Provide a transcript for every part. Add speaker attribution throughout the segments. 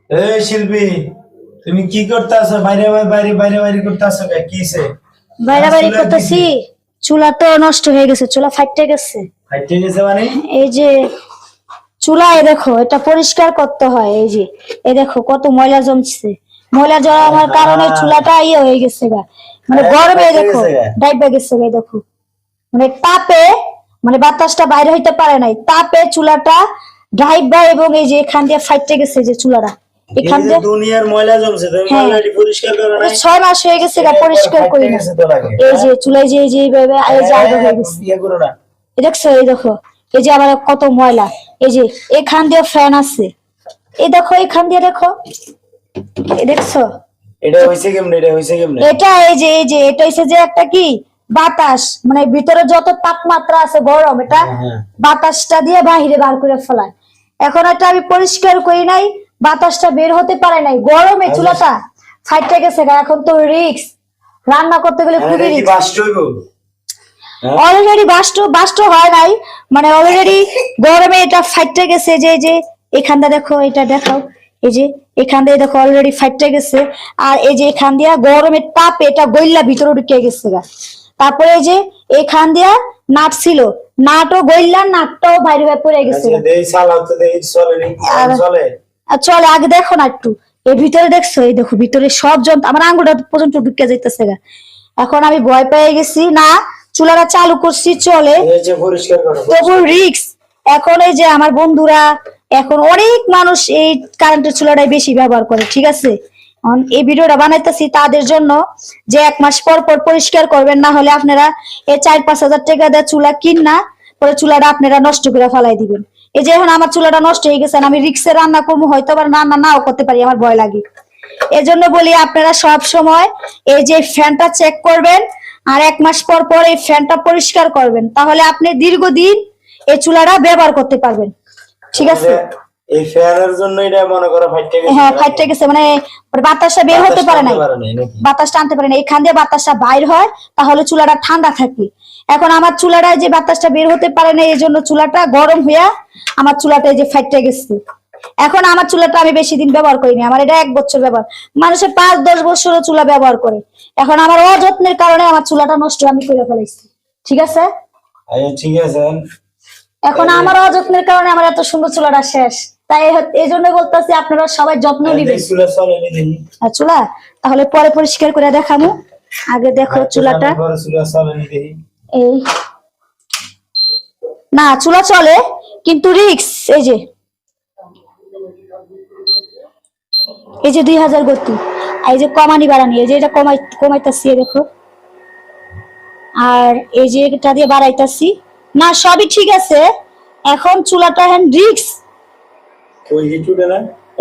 Speaker 1: এই শিল্পী, তুমি কি করতেছো? বাইরে বাইরে বাইরে বাইরে করতেছো কিসে?
Speaker 2: বাইরে বাইরে করতেছি। চুলা তো নষ্ট হয়ে গেছে, চুলা ফাইটে গেছে।
Speaker 1: ফাইটে গেছে মানে?
Speaker 2: এই যে চুলায় দেখো, এটা পরিষ্কার করতে হয়। এই যে এই দেখো কত ময়লা জমছে। ময়লা জমার কারণে চুলাটা ইয়ে হয়ে গেছে গা, মানে গরমে দেখো ডাইবা গেছে গা। দেখো মানে তাপে, মানে বাতাসটা বাইরে হইতে পারে নাই, তাপে চুলাটা ডাইবা, এবং এই যে এখান দিয়ে ফাইটে গেছে যে চুলাটা এখান দিয়ে
Speaker 1: দুনিয়ার ময়লা জমছে। তুমি ময়লাটি পরিষ্কার করো না?
Speaker 2: 6 মাস হয়ে গেছে গা, পরিষ্কার করি না। এই যে চুলায় যে এই যে এইভাবে এই যে আইবা হয়ে গেছে।
Speaker 1: ইয়ে করো না।
Speaker 2: এই দেখছো, এই দেখো এই যে আবার কত ময়লা। এই যে এখান দিয়ে ফ্যান আছে, এই দেখো এখান দিয়ে দেখো, এই দেখছো
Speaker 1: এটা হইছে কেমনে? এটা হইছে কেমনে?
Speaker 2: এটা এই যে এটা হইছে যে একটা কি বাতাস, মানে ভিতরে যত তাপমাত্রা আছে গরম, এটা বাতাসটা দিয়ে বাহিরে বার করে ফেলায়। এখন এটা আমি পরিষ্কার করি নাই, বাতাসটা বের হতে পারে নাই, গরমে চুলাটা ফাইটে গেছে গা। এখন তো রিস্ক, রান্না করতে গেলে খুবই রিস্ক। অলরেডি বাস্ট হয় নাই, মানে অলরেডি গরমে এটা ফাইটে গেছে। যে এখানটা দেখো, এটা দেখাও, এই যে এখান দিয়ে দেখো অলরেডি ফাইটে গেছে। আর এই যে এখান দিয়া গরমের তাপে এটা গইলা ভিতরে ঢুকে গেছে গা। তারপরে এই যে এখান দিয়া নাট ছিল, নাটও গইলা, নাটটাও বাইরে বাইরে পড়ে গেছে গা। চলে আগে দেখো না একটু, এর ভিতরে দেখছো, এই দেখো ভিতরে সব যন্ত্র, আমার আঙ্গুলটা পর্যন্ত ঢুকে যাইতেছে গা। এখন আমি ভয় পেয়ে গেছি, না চুলাটা চালু করছি চলে, তবু রিক্স। এখন এই যে আমার বন্ধুরা, এখন অনেক মানুষ এই কারেন্টের চুলাটাই বেশি ব্যবহার করে, ঠিক আছে? এই ভিডিওটা বানাইতেছি তাদের জন্য, যে 1 মাস পর পর পরিষ্কার করবেন, না হলে আপনারা এই 4-5 হাজার টাকা দিয়ে চুলা কিনা পরে চুলাটা আপনারা নষ্ট করে ফেলাই দিবেন। এই যে এখন আমার চুলাটা নষ্ট হয়ে গেছে, আমি রিক্সে রান্না করবো, হয়তো আবার রান্না নাও করতে পারি, আমার ভয় লাগে। এজন্য বলি আপনারা সব সময় এই যে ফ্যানটা চেক করবেন, আর 1 মাস পর পর এই ফ্যানটা পরিষ্কার করবেন, তাহলে আপনি দীর্ঘদিন এই চুলাটা ব্যবহার করতে পারবেন, ঠিক আছে?
Speaker 1: এই ফ্যানের জন্য এটা মনে করো ফাইটে গেছে।
Speaker 2: হ্যাঁ, ফাইটে গেছে, মানে বাতাসটা বের হতে পারে না, বাতাসটা আনতে পারে না, এখান দিয়ে বাতাসটা বাইর হয়, তাহলে চুলাটা ঠান্ডা থাকে। এখন আমার চুলাটা যে বাতাসটা বের হতে পারে না, এই জন্য চুলাটা গরম হইয়া আমার চুলাটা এই যে ফাইটে গেছে। এখন আমার চুলাটা আমি বেশি দিন ব্যবহার করিনি, আমার এটা 1 বছর ব্যবহার, মানুষে 5-10 বছরের চুলা ব্যবহার করে। এখন আমার অযত্নের কারণে আমার চুলাটা নষ্ট আমি করে ফেলেছি, ঠিক আছে?
Speaker 1: ঠিক আছে।
Speaker 2: এখন আমার অযত্নের কারণে আমার এত সুন্দর চুলাটা শেষ, তাই এই জন্য বলতেছি আপনারা সবাই যত্ন নিবেন। চুলা তাহলে পরে পরিষ্কার করে দেখাবো, আগে দেখো চুলাটা। এই না, চুলা চলে কিন্তু রিক্স। এই যে 2000 গতি, এই যে কমানি বাড়ানি, এই যে এটা কমাইতেছি দেখো, আর এই যে এটা দিয়ে বাড়াইতেছি, না সবই ঠিক আছে। এখন চুলাটা রিক্স,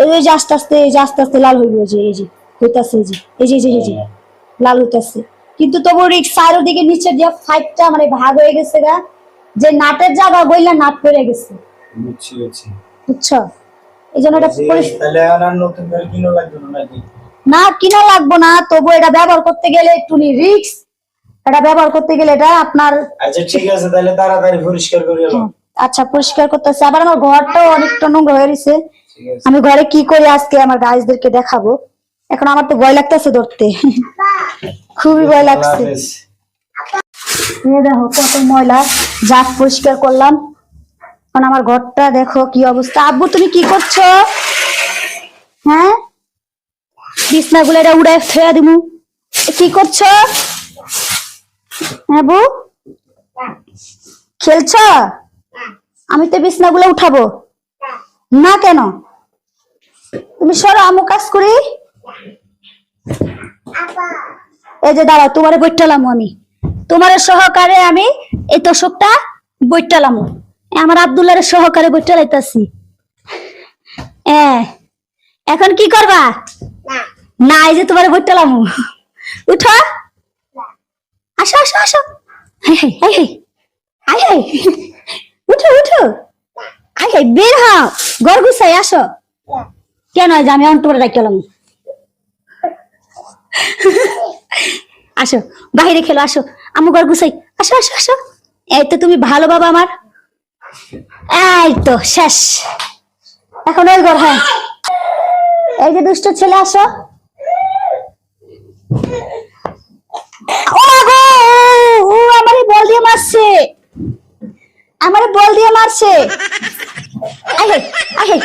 Speaker 2: এই যে আস্তে আস্তে লাল হইব, এই যে হইতাছে, এই যে লাল হইতাছে, কিন্তু তবু রিক্স। চারিদিকে নিচে দিয়ে ফাইটটা মানে ভাগ হয়ে গেছে গা, যে নাটের জায়গা গইলা নাট পড়ে গেছে, বুঝছো? এই জন্য এটা না কিনা লাগবো না, তবু এটা ব্যবহার করতে গেলে একটু রিক্স, এটা ব্যবহার করতে গেলে এটা আপনার।
Speaker 1: আচ্ছা ঠিক আছে, তাহলে তাড়াতাড়ি পরিষ্কার করে নাও।
Speaker 2: আচ্ছা পরিষ্কার করতেছি, আবার আমার ঘরটাও অনেকটা নোংরা হয়ে গেছে। আমি ঘরে কি করি আজকে আমার গাইজদেরকে দেখাবো। এখন আমার তো ভয় লাগতেছে ধরতে, খুবই ভয় লাগছে। দেখো কত ময়লা, জাগ পরিষ্কার করলাম, এখন আমার ঘরটা দেখো কি অবস্থা। আব্বু তুমি কি করছো? হ্যাঁ, বিছনাগুলো এটা উড়ে ফেলে দিমু, কি করছো? হ্যাঁ বউ, খেলছো? আমি তো বিছনাগুলো উঠাবো না। কেন? তুমি সরো, আমু কাজ করি। এই যে দাঁড়াও, তোমারে বইটালাম আমি, তোমার সহকারে আমি এই তোষকটা বইটালাম, আমার আব্দুল্লাহর সহকারে বইটালাইতাছি। এখন কি করবা? না, এই যে তোমার বইটালাম, উঠো, আসো আসো আসো, উঠো উঠো, বের হও, ঘর গুছাই আসো। কেন যে আমি অন্তরে রাখলাম, আসো বাইরে খেলো, আসো আমু ঘর গুছাই, আসো আসো আসো। এই তো তুমি ভালো বাবা আমার, এই তো শেষ, এখন ওই ঘর। হ্যাঁ এই যে দুষ্ট ছেলে আসো। ও মা গো, ও আমারে বল দিয়ে মারছে, আমারে বল দিয়ে মারছে। আহে আহে